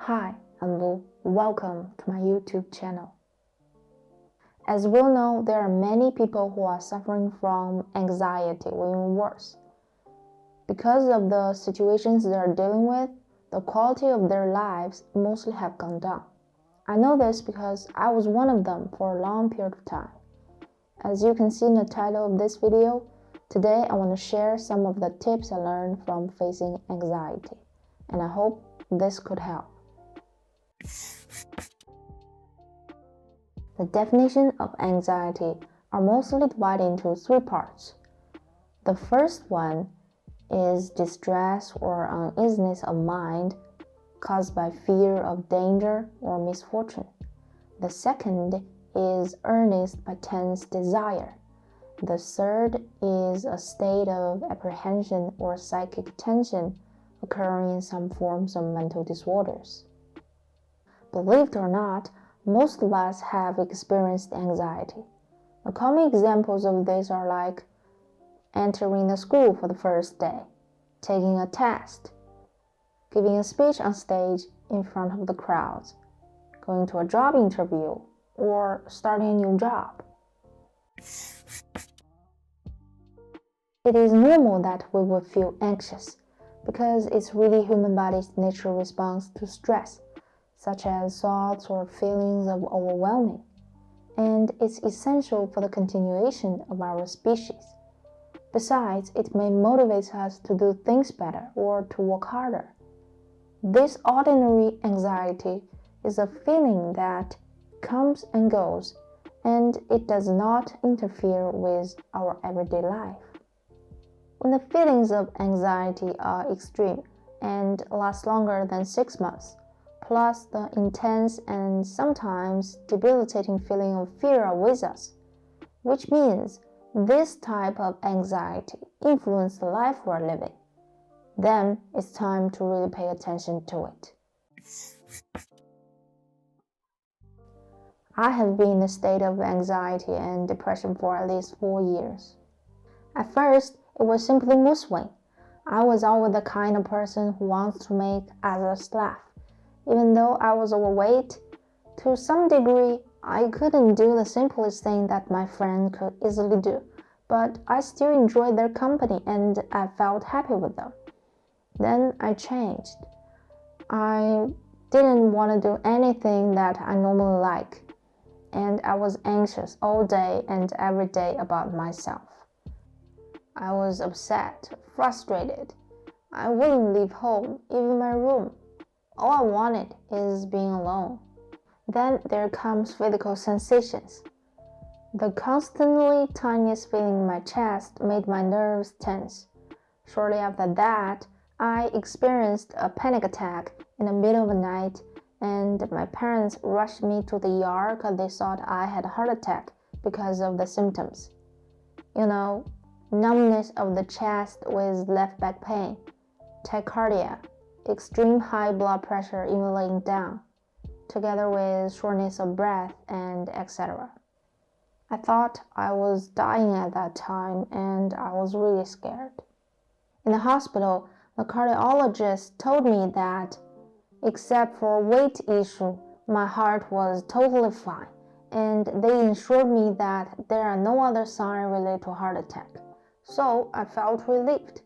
Hi, I'm Lu. Welcome to my YouTube channel. As we all know, there are many people who are suffering from anxiety or even worse. Because of the situations they are dealing with, the quality of their lives mostly have gone down. I know this because I was one of them for a long period of time. As you can see in the title of this video, today I want to share some of the tips I learned from facing anxiety, and I hope this could help. The definition of anxiety are mostly divided into three parts. The first one is distress or uneasiness of mind caused by fear of danger or misfortune. The second is earnest but tense desire. The third is a state of apprehension or psychic tension occurring in some forms of mental disorders. Believe it or not, most of us have experienced anxiety. The common examples of this are like entering the school for the first day, taking a test, giving a speech on stage in front of the crowds, going to a job interview, or starting a new job. It is normal that we will feel anxious because it's really human body's natural response to stress, such as thoughts or feelings of overwhelming, and it's essential for the continuation of our species. Besides, it may motivate us to do things better or to work harder. This ordinary anxiety is a feeling that comes and goes, and it does not interfere with our everyday life. When the feelings of anxiety are extreme and last longer than 6 months, plus the intense and sometimes debilitating feeling of fear are with us, which means this type of anxiety influences the life we're living, then it's time to really pay attention to it. I have been in a state of anxiety and depression for at least 4 years. At first, it was simply mood swing. I was always the kind of person who wants to make others laugh. Even though I was overweight, to some degree, I couldn't do the simplest thing that my friend could easily do, but I still enjoyed their company and I felt happy with them. Then I changed. I didn't want to do anything that I normally like, and I was anxious all day and every day about myself. I was upset, frustrated. I wouldn't leave home, even my room. All I wanted is being alone. Then there comes physical sensations. The constantly tiniest feeling in my chest made my nerves tense. Shortly after that, I experienced a panic attack in the middle of the night, and my parents rushed me to the ER because they thought I had a heart attack because of the symptoms. Numbness of the chest with left back pain, tachycardia, extreme high blood pressure even laying down, together with shortness of breath and etc. I thought I was dying at that time and I was really scared. In the hospital, the cardiologist told me that, except for a weight issue, my heart was totally fine, and they assured me that there are no other signs related to heart attack. So I felt relieved.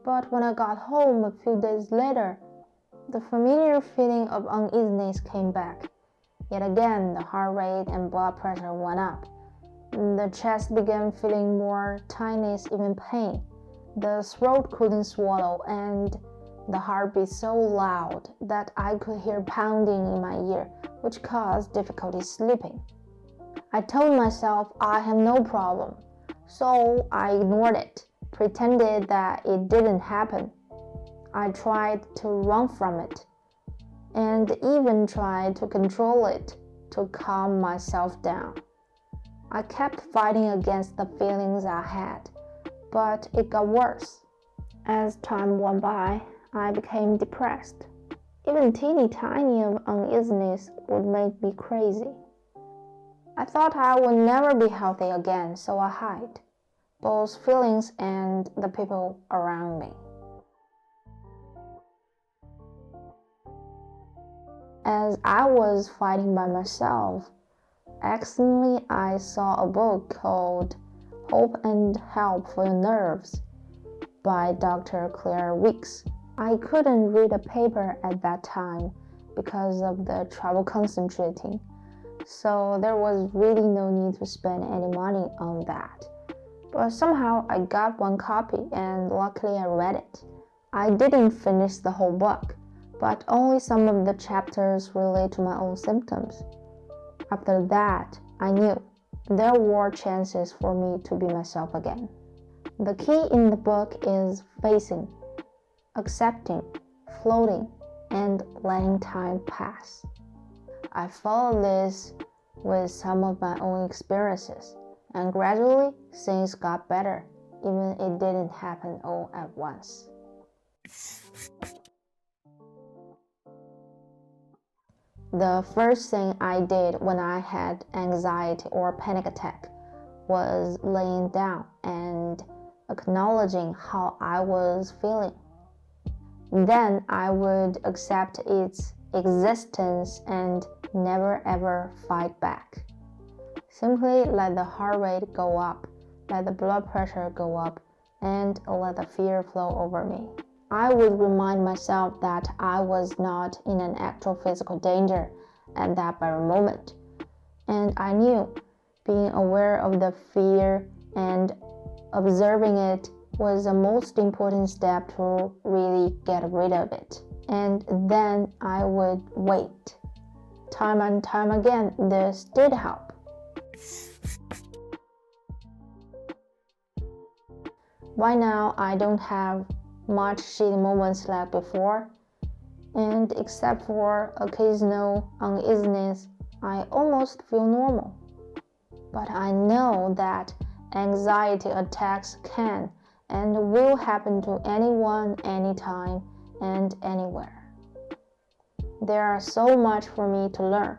But when I got home a few days later, the familiar feeling of uneasiness came back. Yet again, the heart rate and blood pressure went up. The chest began feeling more tightness, even pain. The throat couldn't swallow, and the heart beat so loud that I could hear pounding in my ear, which caused difficulty sleeping. I told myself I have no problem, so I ignored it, pretended that it didn't happen. I tried to run from it, and even tried to control it to calm myself down. I kept fighting against the feelings I had, but it got worse. As time went by, I became depressed. Even teeny tiny of uneasiness would make me crazy. I thought I would never be healthy again, so I hid both feelings and the people around me. As I was fighting by myself, accidentally I saw a book called Hope and Help for Your Nerves by Dr. Claire Weekes. I couldn't read a paper at that time because of the trouble concentrating, so there was really no need to spend any money on that. But somehow I got one copy and luckily I read it. I didn't finish the whole book, but only some of the chapters relate to my own symptoms. After that, I knew there were chances for me to be myself again. The key in the book is facing, accepting, floating, and letting time pass. I followed this with some of my own experiences, and gradually things got better, even it didn't happen all at once. The first thing I did when I had anxiety or panic attack was laying down and acknowledging how I was feeling. Then I would accept its existence and never ever fight back. Simply let the heart rate go up, let the blood pressure go up, and let the fear flow over me. I would remind myself that I was not in an actual physical danger at that very moment. And I knew being aware of the fear and observing it was the most important step to really get rid of it. And then I would wait. Time and time again, this did help. Right now, I don't have much shitty moments like before, and except for occasional uneasiness, I almost feel normal. But I know that anxiety attacks can and will happen to anyone, anytime, and anywhere. There are so much for me to learn,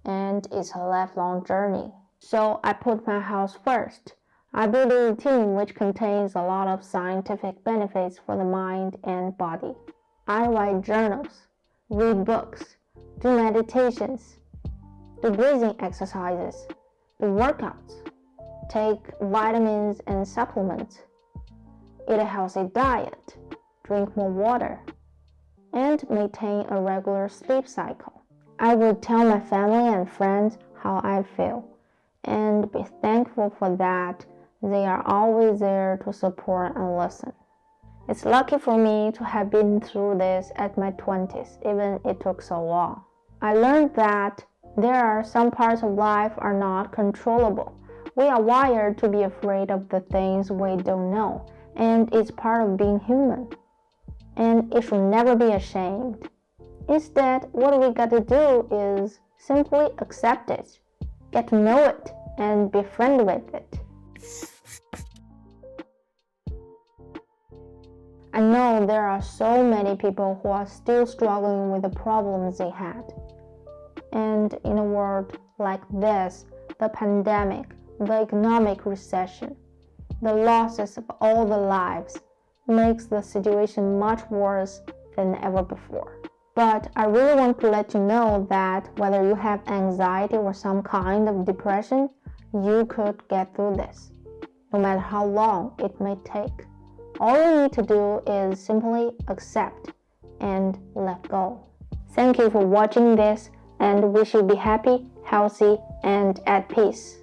and it's a lifelong journey. So I put my house first. I build a routine which contains a lot of scientific benefits for the mind and body. I write journals, read books, do meditations, do breathing exercises, do workouts, take vitamins and supplements, eat a healthy diet, drink more water, and maintain a regular sleep cycle. I would tell my family and friends how I feel, and be thankful for that. They are always there to support and listen. It's lucky for me to have been through this at my 20s, even it took so long. I learned that there are some parts of life are not controllable. We are wired to be afraid of the things we don't know, and it's part of being human. And it should never be ashamed. Instead, what we got to do is simply accept it, get to know it, and be friendly with it. I know there are so many people who are still struggling with the problems they had. And in a world like this, the pandemic, the economic recession, the losses of all the lives makes the situation much worse than ever before. But I really want to let you know that whether you have anxiety or some kind of depression, you could get through this, no matter how long it may take. All you need to do is simply accept and let go. Thank you for watching this, and wish you be happy, healthy, and at peace.